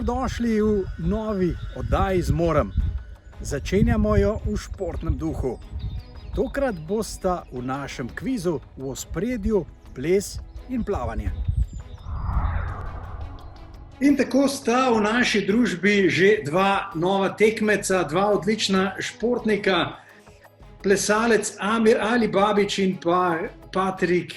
Dobrodošli v novi oddaji Zmorem. Začenjamo jo v športnem duhu. Tokrat bosta v našem kvizu v ospredju ples in plavanje. In tako sta v naši družbi že dva nova tekmeca, dva odlična športnika, plesalec Amir Alibabić in pa Patrik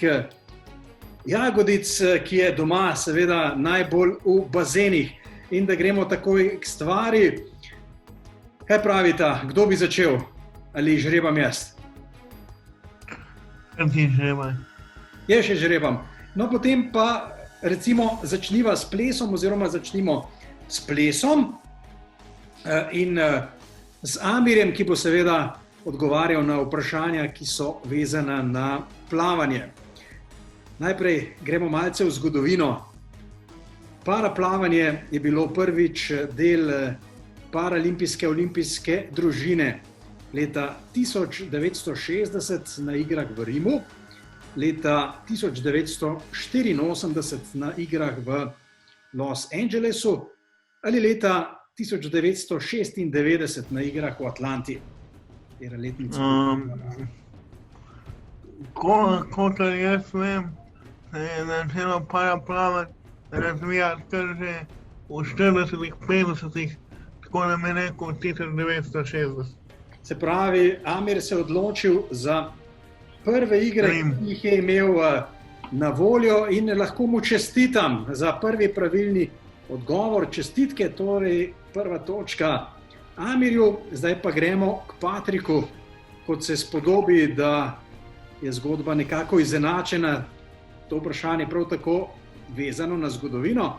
Jagodic, ki je doma seveda najbolj v bazenih. In da gremo takoj k stvari. Kaj pravita, kdo bi začel? Ali žrebam jaz? Ti žrebaj. Je še žrebam. No, potem pa recimo začniva s plesom oziroma začnimo s plesom in z Amirjem, ki bo seveda odgovarjal na vprašanja, ki so vezana na plavanje. Najprej gremo malce v zgodovino. Paraplavanje je bilo prvič del paralimpijske olimpijske družine leta 1960 na igrah v Rimu, leta 1984 na igrah v Los Angelesu ali leta 1996 na igrah v Atlanti. Kot jaz vem, se je začelo paraplavati razvijati kar že v 40-ih, 50-ih, tako da me rekel 1960. Se pravi, Amir se je odločil za prve igre, ki jih je imel na voljo in lahko mu čestitam za prvi pravilni odgovor. Čestitke, torej prva točka Amirju. Zdaj pa gremo k Patriku, kot se spodobi, da je zgodba nekako izenačena. To vprašanje prav tako vezano na zgodovino,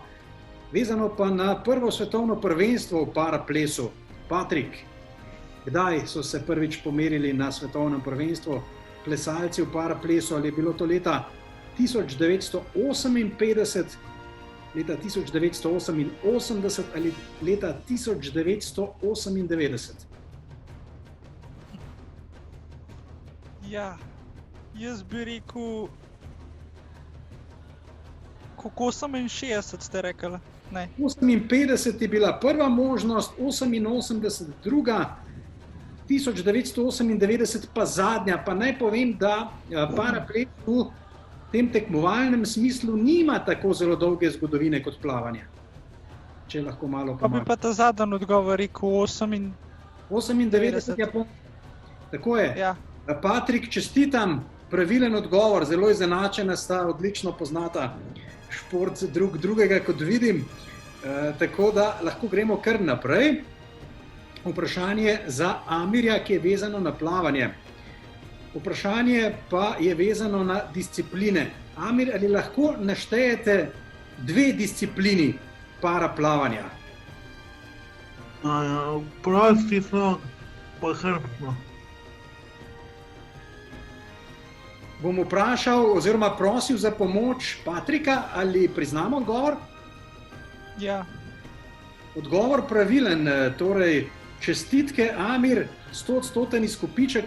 vezano pa na prvo svetovno prvenstvo v paraplesu. Patrik, kdaj so se prvič pomerili na svetovnem prvenstvu plesalci v paraplesu? Ali je bilo to leta 1958, leta 1988 ali leta 1998? Ja, jaz bi rekel, kako 68 ste rekli? Ne. 58 je bila prva možnost, 88 druga, 1998 pa zadnja. Pa naj povem, da paraples v tem tekmovalnem smislu nima tako zelo dolge zgodovine kot plavanje. Če lahko malo pomagam. Pa bi pa ta zadnji odgovor rekel 98 Japon. Tako je. Ja. Patrik, čestitam, pravilen odgovor, zelo izenačena sta, odlično poznata šport drug drugega, kot vidim. Tako da lahko gremo kar naprej. Vprašanje za Amirja, ki je vezano na plavanje. Vprašanje pa je vezano na discipline. Amir, ali lahko naštejete dve disciplini paraplavanja? Prosti slog, pa hrbtno. Bom vprašal oziroma prosil za pomoč Patrika, ali priznamo odgovor? Ja. Odgovor pravilen, torej čestitke Amir, 100% izkupiček.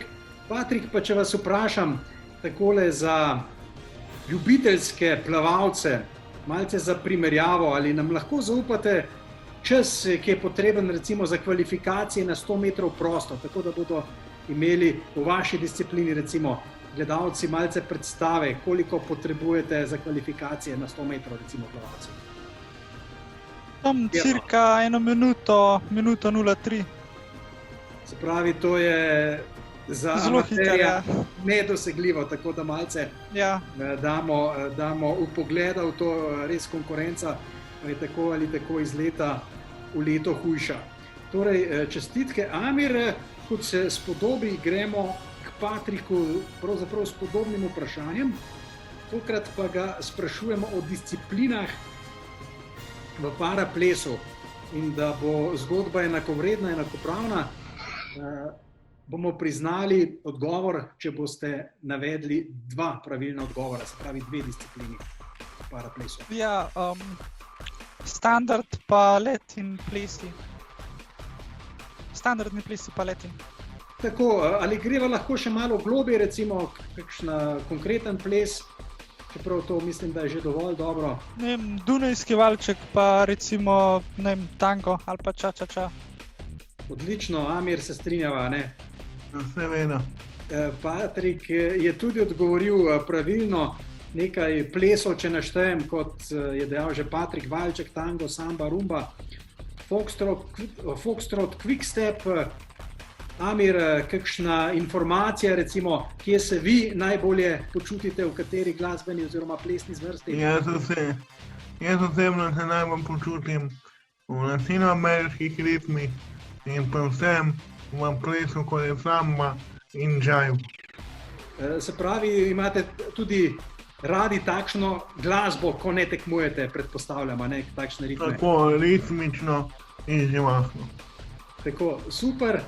Patrik, pa če vas vprašam takole za ljubiteljske plavalce, malce za primerjavo, ali nam lahko zaupate čas, ki je potreben recimo za kvalifikacije na 100 metrov prosto, tako da bodo imeli v vaši disciplini recimo gledalci malce predstave, koliko potrebujete za kvalifikacije na 100 metrov, recimo plavalcev? Tam cirka 1 minuto 03. Se pravi, to je za amaterja nedosegljivo, tako da malce damo vpogleda v to, res konkurenca je tako ali tako iz leta v leto hujša. Torej, čestitke Amir, kot se spodobi, gremo Patriku pravzaprav s podobnim vprašanjem. Tokrat pa ga sprašujemo o disciplinah v paraplesu in da bo zgodba enakovredna, enakopravna, bomo priznali odgovor, če boste navedli dva pravilna odgovora, se pravi dve disciplini v paraplesu. Ja, standard pa let in plesi. Standardni plesi pa let in. Tako, ali greva lahko še malo globje, recimo kakšen konkreten ples? čeprav to mislim, da je že dovolj dobro. Ne vem, Dunajski valček, pa recimo, ne vem, tango ali pa ča. Odlično, Amir, se strinjava, ne? Seveda. Patrik je tudi odgovoril pravilno, nekaj plesov, če naštejem, kot je dejal že Patrik, valček, tango, samba, rumba, foxtrot, quickstep. Amir, kakšna informacija, recimo, kje se vi najbolje počutite, v kateri glasbeni oziroma plesni zvrsti? Jaz osebno se najbolj počutim v latinoameriških ritmih in predvsem v plesu, kot je samba in jive. Se pravi, imate tudi radi takšno glasbo, ko ne tekmujete, predpostavljamo, ne, takšne ritme? Tako ritmično in živahno. Tako, super.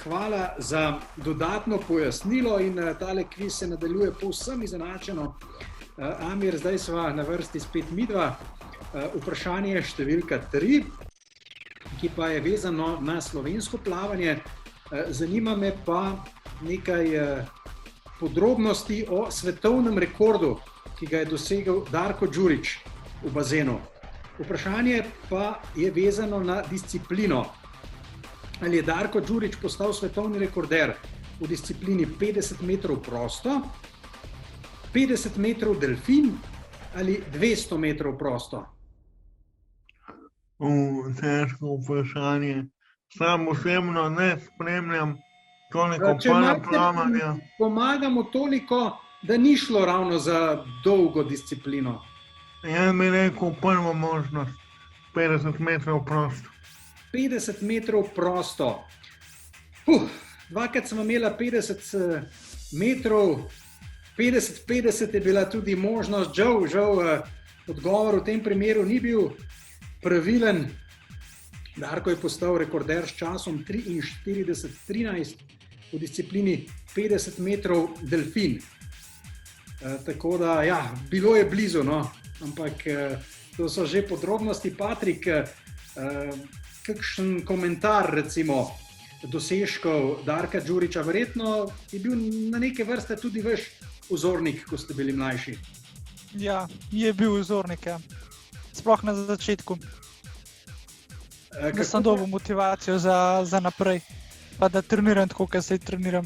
Hvala za dodatno pojasnilo in tale kviz se nadaljuje povsem izenačeno. Amir, zdaj sva na vrsti spet midva. Vprašanje številka 3, ki pa je vezano na slovensko plavanje. Zanima me pa nekaj podrobnosti o svetovnem rekordu, ki ga je dosegel Darko Đurić v bazenu. Vprašanje pa je vezano na disciplino. Ali je Darko Đurić postal svetovni rekorder v disciplini 50 metrov prosto, 50 metrov delfin ali 200 metrov prosto? Težko vprašanje. Sam osebno ne spremljam toliko paraplavanja. Pomagamo toliko, da ni šlo ravno za dolgo disciplino. Jaz bi rekel prvo možnost, 50 metrov prosto. 50 metrov prosto. Dvakrat sem imela 50 metrov, 50-50 je bila tudi možnost, žal odgovor v tem primeru ni bil pravilen. Darko je postal rekorder s časom 43:13 v disciplini 50 metrov delfin. Tako da, ja, bilo je blizu, no, ampak to so že podrobnosti. Patrik, kakšen komentar, recimo, dosežkov Darka Đurića? Verjetno je bil na neke vrste tudi vaš vzornik, ko ste bili mlajši. Ja, je bil vzornik, ja. Sploh na začetku. Da sem dobil motivacijo za naprej, pa da treniram tako, kot se treniram.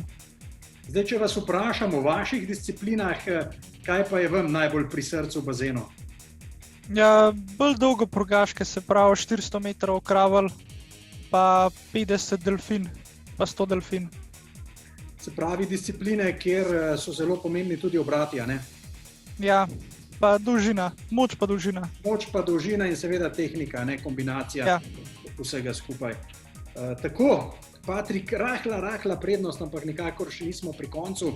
Zdaj, če vas vprašam o vaših disciplinah, kaj pa je vam najbolj pri srcu v bazenu? Ja, bolj dolgo progaške, se pravi 400 metrov kravl, pa 50 delfin, pa 100 delfin. Se pravi discipline, kjer so zelo pomembni tudi obrati, a ne? Ja, pa dolžina, moč pa dolžina. Moč pa dolžina in seveda tehnika, ne, kombinacija vsega skupaj. Tako, Patrik, rahla prednost, ampak nikakor še nismo pri koncu.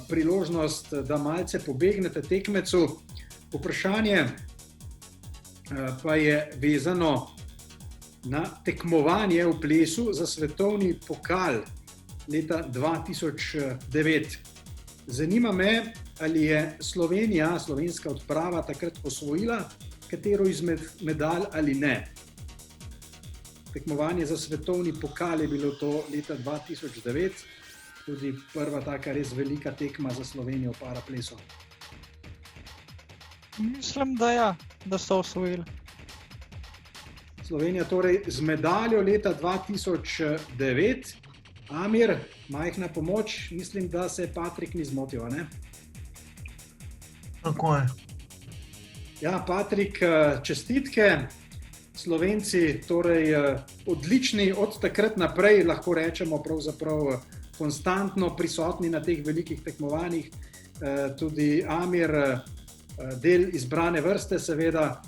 Priložnost, da malce pobegnete tekmecu. Vprašanje pa je vezano na tekmovanje v plesu za svetovni pokal leta 2009. Zanima me, ali je Slovenija, slovenska odprava, takrat osvojila katero izmed medalj ali ne. Tekmovanje za svetovni pokal je bilo to leta 2009, tudi prva taka res velika tekma za Slovenijo v paraplesu. Mislim, da ja, da so osvojili. Slovenija torej z medaljo leta 2009. Amir, majhna pomoč, mislim, da se Patrik ni zmotil, ne? Tako je. Ja, Patrik, čestitke. Slovenci torej odlični od takrat naprej, lahko rečemo pravzaprav konstantno prisotni na teh velikih tekmovanjih. Tudi Amir, del izbrane vrste, seveda,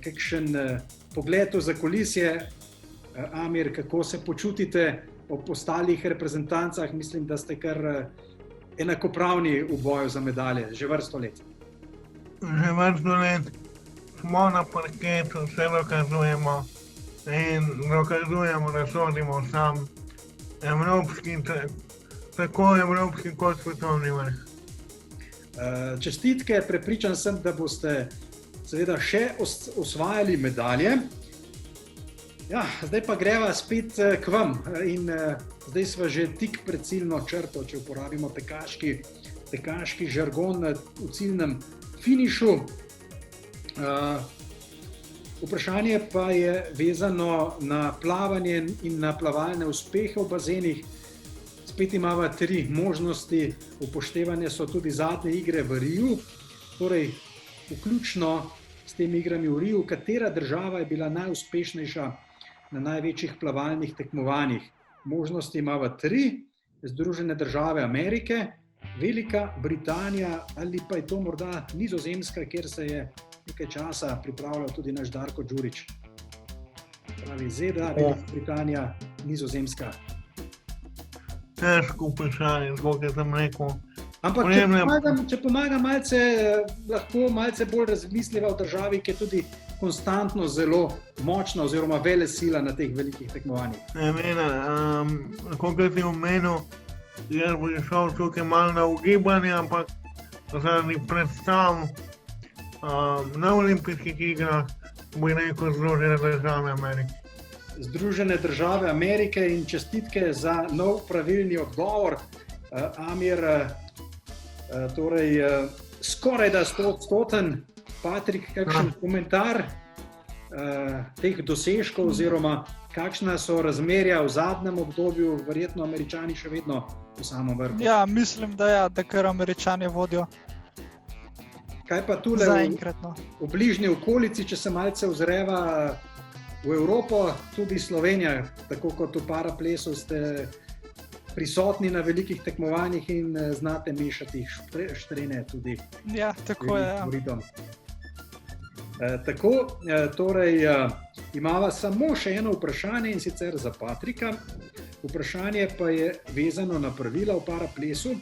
kakšen pogled v zakulisje. Amir, kako se počutite ob ostalih reprezentancah? Mislim, da ste kar enakopravni v boju za medalje, že vrsto let. Že vrsto let smo na parketu, vse dokazujemo in dokazujemo, da sodimo sam evropski, tako evropski kot svetovni vrh. Čestitke, prepričan sem, da boste seveda še osvajali medalje. Ja, zdaj pa greva spet k vam in zdaj sva že tik pred ciljno črto, če uporabimo tekaški tekaški žargon v ciljnem finišu. Vprašanje pa je vezano na plavanje in na plavalne uspehe v bazenih. Spet imamo 3 možnosti, upoštevane so tudi zadnje igre v Riju, torej vključno s temi igrami v Riju, katera država je bila najuspešnejša na največjih plavalnih tekmovanjih. Možnosti imamo 3, Združene države Amerike, Velika Britanija ali pa je to morda Nizozemska, kjer se je nekaj časa pripravljal tudi naš Darko Đurić. Pravi ZDA, Velika Britanija, Nizozemska. Težko vprašanje, kot sem rekel. Ampak če pomagam malce, lahko malce bolj razmisliva o državi, ki je tudi konstantno zelo močna oziroma velesila na teh velikih tekmovanjih. Kot si omenil, jaz bi šel tukaj malo na ugibanje, ampak zaradi predstav na olimpijskih igrah bi rekel Združene države Amerike. Združene države Amerike in čestitke za nov pravilni odgovor. Amir, torej skoraj da 100%. Patrik, kakšen komentar teh dosežkov oziroma kakšna so razmerja v zadnjem obdobju, verjetno Američani še vedno v samem vrhu? Ja, mislim, da kar Američani vodijo. Kaj pa tule v bližnji okolici, če se malce ozreva v Evropo, tudi Slovenija, tako kot v paraplesu ste prisotni na velikih tekmovanjih in znate mešati štrene tudi. Ja, tako je. Tako, torej imava samo še eno vprašanje in sicer za Patrika. Vprašanje pa je vezano na pravila v paraplesu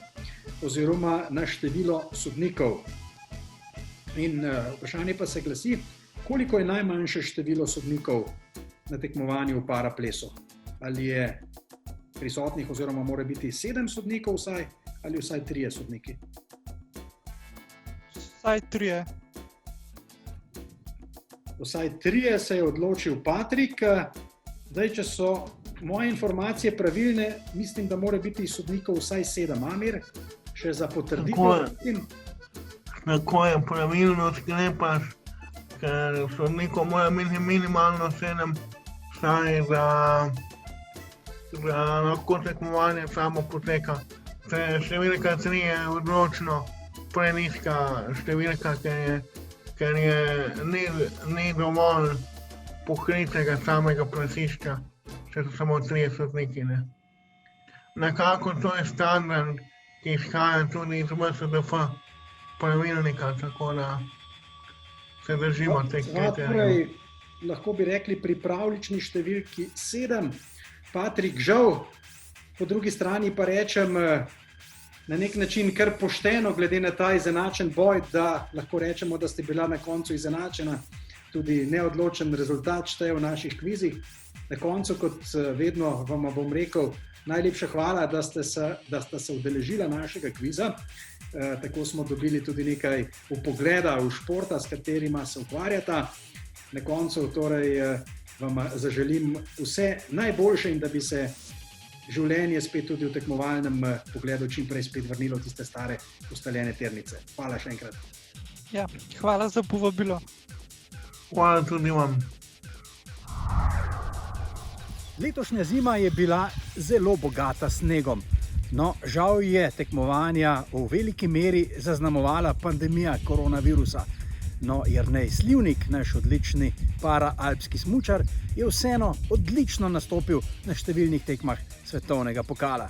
oziroma na število sodnikov. In vprašanje pa se glasi, koliko je najmanjše število sodnikov na tekmovanju v paraplesu? Ali je prisotnih oziroma mora biti 7 sodnikov vsaj ali vsaj 3 sodniki? Vsaj 3. Vsaj 3 se je odločil Patrik. Zdaj, če so moje informacije pravilne, mislim, da mora biti sodnikov vsaj 7. Amir, še za potrditev. Tako je, pravilno sklepaš, ker sodnikov mora biti minimalno 7, saj za lahko tekmovanje samo poteka. Številka 3 je odločno prenizka številka, ker ni dovolj pokritega samega plesišča, če so samo 3 sodniki. Nekako to je standard, ki izhaja tudi iz VSDF pravilnika, tako da se držimo teh kriterijev. Lahko bi rekli pri pravljični številki 7. Patrik, žal, po drugi strani pa rečem na nek način kar pošteno, glede na ta izenačen boj, da lahko rečemo, da ste bila na koncu izenačena. Tudi neodločen rezultat šteje v naših kvizih. Na koncu, kot vedno, vam bom rekel, najlepša hvala, da ste se udeležila našega kviza. Tako smo dobili tudi nekaj vpogleda v športa, s katerima se ukvarjata. Na koncu torej vam zaželim vse najboljše in da bi se življenje spet tudi v tekmovalnem pogledu čim prej spet vrnilo v tiste stare ustaljene tirnice. Hvala še enkrat. Ja, hvala za povabilo. Hvala tudi vam. Letošnja zima je bila zelo bogata s snegom. No, žal je tekmovanja v veliki meri zaznamovala pandemija koronavirusa. No, Jernej Slivnik, naš odlični paraalpski smučar, je vseeno odlično nastopil na številnih tekmah svetovnega pokala.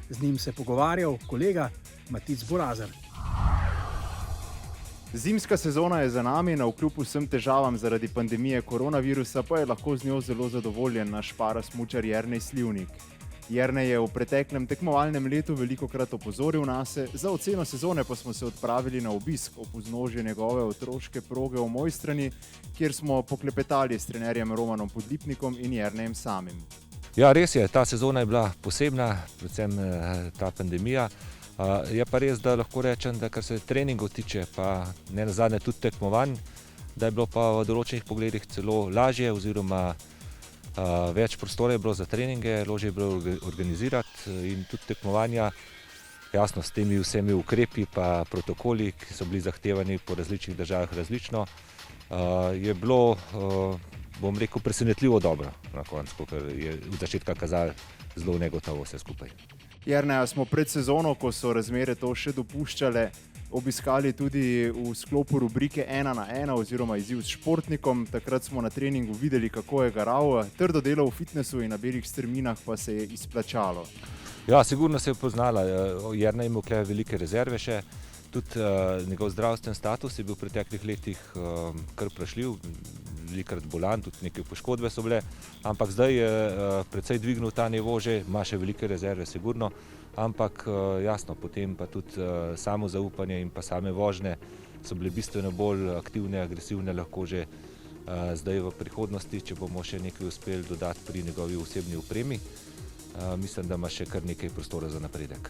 Z njim se je pogovarjal kolega Matic Borazer. Zimska sezona je za nami, navkljub vsem težavam zaradi pandemije koronavirusa, pa je lahko z njo zelo zadovoljen naš parasmučar Jernej Slivnik. Jernej je v preteklem tekmovalnem letu velikokrat opozoril nase, za oceno sezone pa smo se odpravili na obisk ob vznožju njegove otroške proge v Mojstrani, kjer smo poklepetali s trenerjem Romanom Podlipnikom in Jernejem samim. Ja, res je, ta sezona je bila posebna, predvsem ta pandemija. Je pa res, da lahko rečem, da kar se treningov tiče, pa ne nazadnje tudi tekmovanj, da je bilo pa v določenih pogledih celo lažje oziroma več prostora je bilo za treninge, lažje je bilo organizirati in tudi tekmovanja. jasno, s temi vsemi ukrepi pa protokoli, ki so bili zahtevani po različnih državah različno, je bilo, bom rekel, presenetljivo dobro na koncu, ker je v začetka kazalo zelo negotovo vse skupaj. Jerneja smo pred sezono, ko so razmere to še dopuščale, obiskali tudi v sklopu rubrike 1 na 1 oziroma izziv s športnikom. Takrat smo na treningu videli, kako je garal, trdo delo v fitnessu in na belih strminah pa se je izplačalo. Ja, sigurno se je poznala. Jernej ima tukaj velike rezerve še. Tudi njegov zdravstven status je bil v preteklih letih kar vprašljiv, velikokrat bolan, tudi neke poškodbe so bile, ampak zdaj je precej dvignil ta nivo že, ima še velike rezerve, sigurno, ampak jasno, potem pa tudi samozaupanje in pa same vožnje so bile bistveno bolj aktivne, agresivne, lahko že zdaj v prihodnosti, če bomo še nekaj uspeli dodati pri njegovi osebni opremi. Mislim, da ima še kar nekaj prostora za napredek.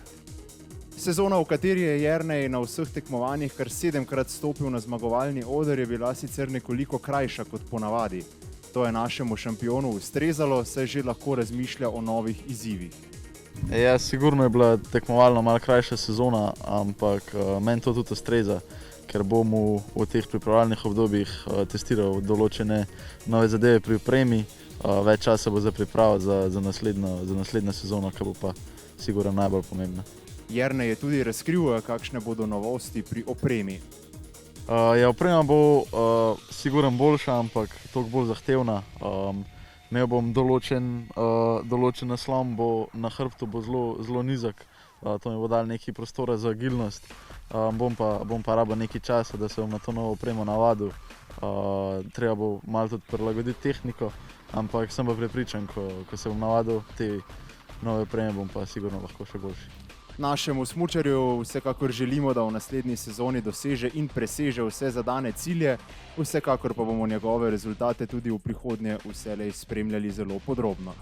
Sezona, v kateri je Jernej na vseh tekmovanjih kar 7-krat stopil na zmagovalni oder, je bila sicer nekoliko krajša kot ponavadi. To je našemu šampionu ustrezalo, saj že lahko razmišlja o novih izzivih. Ja, sigurno je bila tekmovalno malo krajša sezona, ampak meni to tudi ustreza, ker bom v teh pripravljalnih obdobjih testiral določene nove zadeve pri opremi. Več časa bo za pripravo za naslednjo sezono, ki bo pa sigurno najbolj pomembna. Jernej je tudi razkril, kakšne bodo novosti pri opremi. Ja, oprema bo sigurno boljša, ampak toliko bolj zahtevna. Imel bom določen naslon, na hrbtu bo zelo nizek, to mi bo dalo nekaj prostora za agilnost. Bom pa rabil nekaj časa, da se bom na to novo opremo navadil. Treba bo malo tudi prilagoditi tehniko, ampak sem pa prepričan, ko se bom navadil te nove opreme, bom pa sigurno lahko še boljši. Našemu smučarju vsekakor želimo, da v naslednji sezoni doseže in preseže vse zadane cilje, vsekakor pa bomo njegove rezultate tudi v prihodnje vselej spremljali zelo podrobno.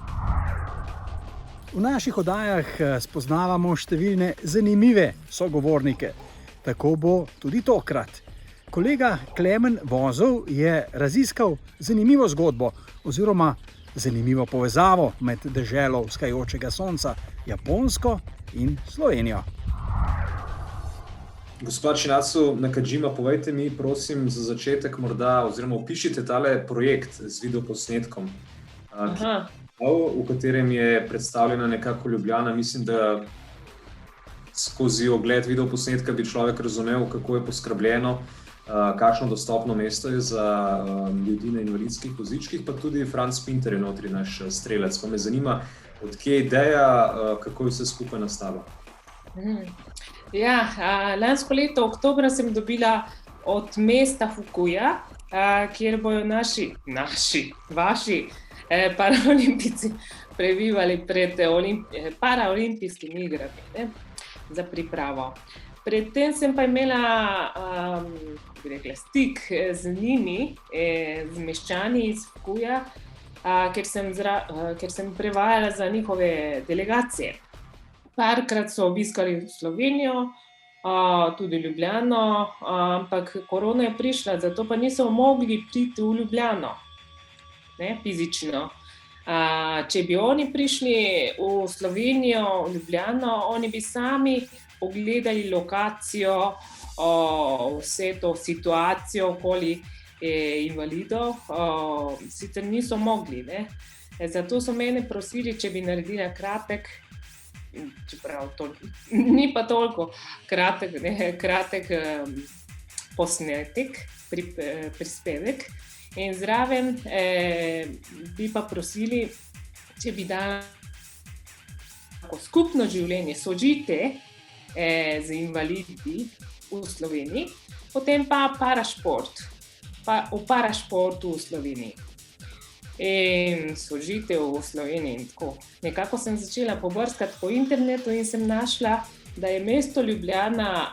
V naših oddajah spoznavamo številne zanimive sogovornike. Tako bo tudi tokrat. Kolega Klemen Vozov je raziskal zanimivo zgodbo oziroma zanimivo povezavo med deželo vzhajajočega sonca, Japonsko in Slovenijo. Gospod Shinatsu Nakajima, povejte mi, prosim, za začetek morda, oziroma opišite tale projekt z videoposnetkom, v katerem je predstavljena nekako Ljubljana. Mislim, da skozi ogled videoposnetka bi človek razumel, kako je poskrbljeno, kakšno dostopno mesto je za ljudi na invalidskih vozičkih, pa tudi Franz Pinter je notri naš strelec. Pa me zanima, od kje je ideja, kako je vse skupaj nastalo? Ja, lansko leto oktobra sem dobila od mesta Fukuja, kjer bojo vaši paraolimpijci prebivali pred paraolimpijskimi igrami za pripravo. Predtem sem pa imela stik z njimi, z meščani iz Fukuja, ker sem prevajala za njihove delegacije. Parkrat so obiskali Slovenijo, tudi Ljubljano, ampak korona je prišla, zato pa niso mogli priti v Ljubljano, fizično. Če bi oni prišli v Slovenijo, v Ljubljano, oni bi sami ogledali lokacijo, vse to situacijo okoli invalidov, sicer niso mogli. Zato so mene prosili, če bi naredila kratek, čeprav to ni pa toliko kratek posnetek, prispevek. In zraven bi pa prosili, če bi dala skupno življenje, sožite z invalidi v Sloveniji, potem pa parašport. V parašportu v Sloveniji. In sožitev v Sloveniji in tako. Nekako sem začela pobrskati po internetu in sem našla, da je mesto Ljubljana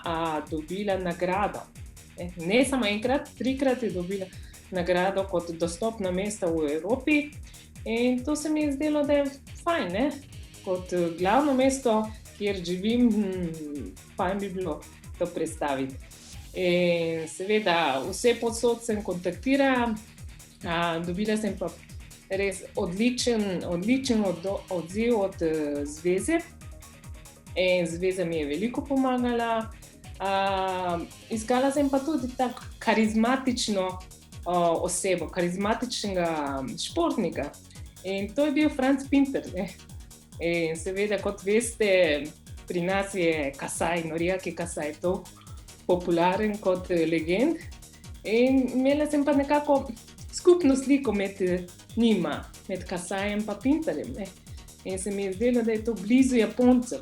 dobila nagrado. Ne samo enkrat, 3-krat je dobila nagrado kot dostopno mesto v Evropi. In to se mi je zdelo, da je fajn, kot glavno mesto, kjer živim, fajn bi bilo to predstaviti. In seveda vse povsod sem kontaktirala, dobila sem pa res odličen odziv od zveze. in zveza mi je veliko pomagala. Iskala sem pa tudi tako karizmatično osebo, karizmatičnega športnika. In to je bil Franz Pinter. In seveda, kot veste, pri nas je Kasaj, Noriaki Kasaj, to popularen kot legend. In imela sem pa nekako skupno sliko med njima, med Kasajem pa Pinterjem. In se mi je zdelo, da je to blizu Japoncem.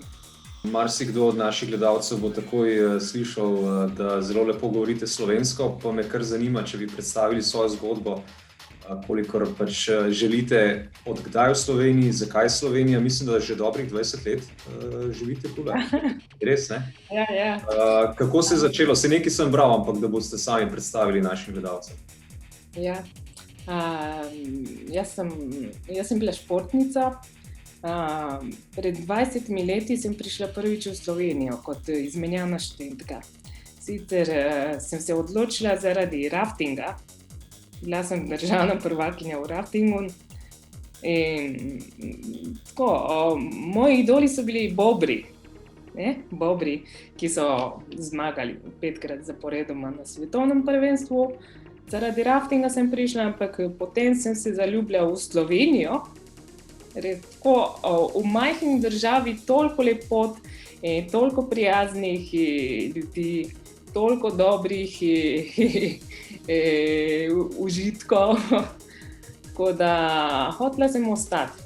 Marsikdo od naših gledalcev bo takoj slišal, da zelo lepo govorite slovensko, pa me kar zanima, če bi predstavili svojo zgodbo, kolikor pač želite, od kdaj v Sloveniji, zakaj Slovenija, mislim, da že dobrih 20 let živite tukaj. Res, ne? Ja. Kako se je začelo? Se nekaj sem bral, ampak da boste sami predstavili našim gledalcem. Ja, jaz sem bila športnica. Pred 20 leti sem prišla prvič v Slovenijo kot izmenjavna študentka. Sicer sem se odločila zaradi raftinga. Bila sem državna prvakinja v raftingu. Moji idoli so bili bobri. Bobri, ki so zmagali 5-krat zaporedoma na svetovnem prvenstvu. Zaradi raftinga sem prišla, ampak potem sem se zaljubila v Slovenijo. V majhni državi toliko lepot, toliko prijaznih ljudi, toliko dobrih užitkov, tako da hotela sem ostati.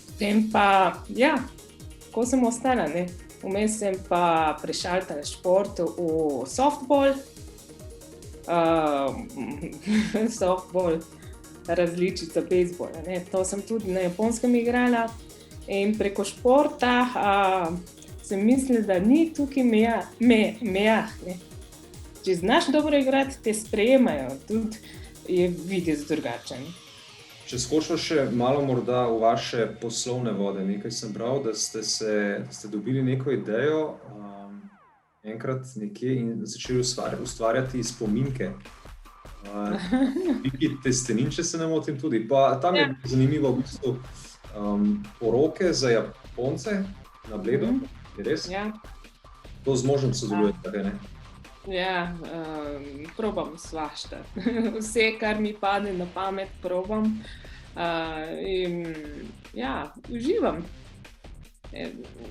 Potem pa, ko sem ostala, vmes sem pa prešaltala šport v softball. Softball, različica bejzbola. To sem tudi na Japonskem igrala in preko športa sem mislila, da ni tukaj meja. Če znaš dobro igrati, te sprejemajo, tudi je videti drugačen. Če skočimo še malo morda v vaše poslovne vode, nekaj sem bral, da ste dobili neko idejo enkrat nekje in začeli ustvarjati spominke. Neki testenin, če se ne motim tudi. Pa tam je zanimivo v bistvu poroke za Japonce na Bledu, je res? Ja. To z možem sodelujete, ne? Ja, probam svašta. Vse, kar mi pade na pamet, probam. In uživam.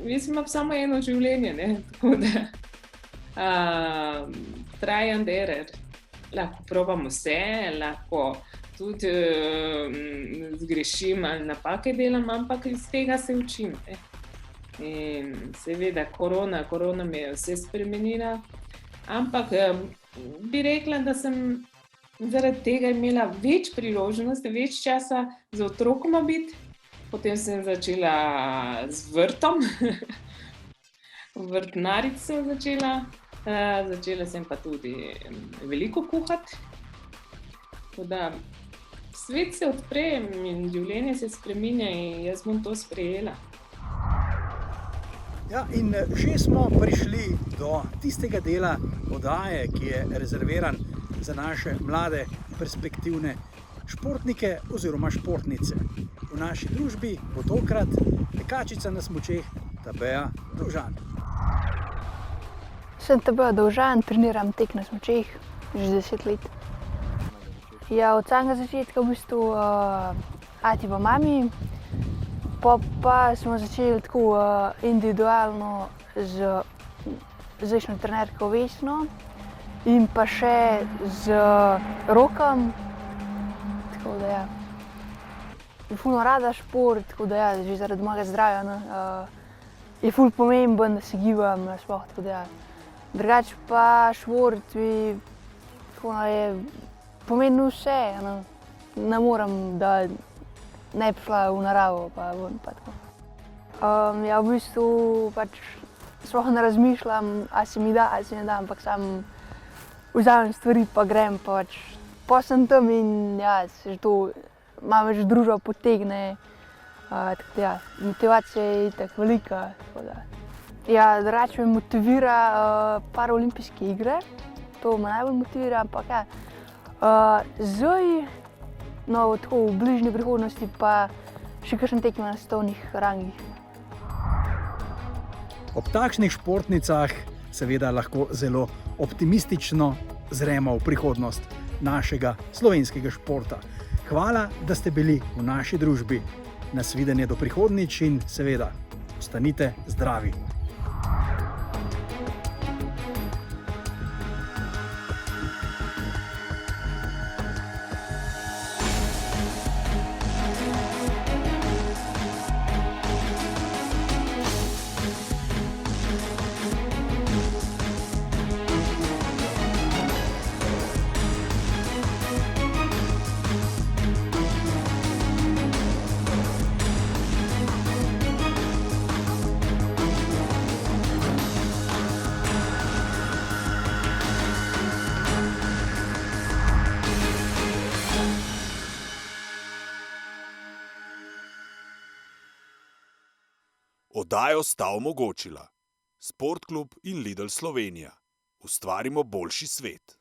Jaz imam samo eno življenje, tako da try and error. Lahko probam vse, lahko tudi zgrešim ali napake delam, ampak iz tega se učim. In seveda korona me je vse spremenila, ampak bi rekla, da sem zaradi tega imela več priložnosti, več časa z otrokoma biti. Potem sem začela z vrtom, vrtnarico sem začela. Začela sem pa tudi veliko kuhati. Tako da svet se odpre in življenje se spreminja in jaz bom to sprejela. Ja, in že smo prišli do tistega dela oddaje, ki je rezerviran za naše mlade, perspektivne športnike oziroma športnice. V naši družbi bo tokrat tekačica na smučeh Tabeja Dovžan. Sem Tabeja Dovžan, treniram tek na smučeh že 10 let. Ja, od samega začetka v bistvu ati pa mami, pa smo začeli tako individualno z zdajšnjo trenerko Vesno in pa še z Rokom. Tako da ja, ful rada šport, tako da ja, že zaradi mojega zdravja je ful pomemben, da se gibam sploh, tako da ja. Drugače pa šport je pomenil vse, ne moram, da ne bi šla v naravo pa ven pa tako. Ja, v bistvu pač sploh ne razmišljam, a se mi da, a se ne da, ampak sam vzamem stvari pa grem pa pač. Pa sem tam in ja, se že to, mame že družba potegne, tako da ja, motivacija je itak velika, tako da. Ja, drugače me motivira paraolimpijske igre, to me najbolj motivira, ampak ja, zdaj, no, tako v bližnji prihodnosti pa še kakšen tekme na svetovnih rangih. Ob takšnih športnicah seveda lahko zelo optimistično zremo v prihodnost našega slovenskega športa. Hvala, da ste bili v naši družbi. Nasvidenje do prihodnjič in seveda, ostanite zdravi. Oddajo sta omogočila Sportklub in Lidl Slovenija. Ustvarimo boljši svet.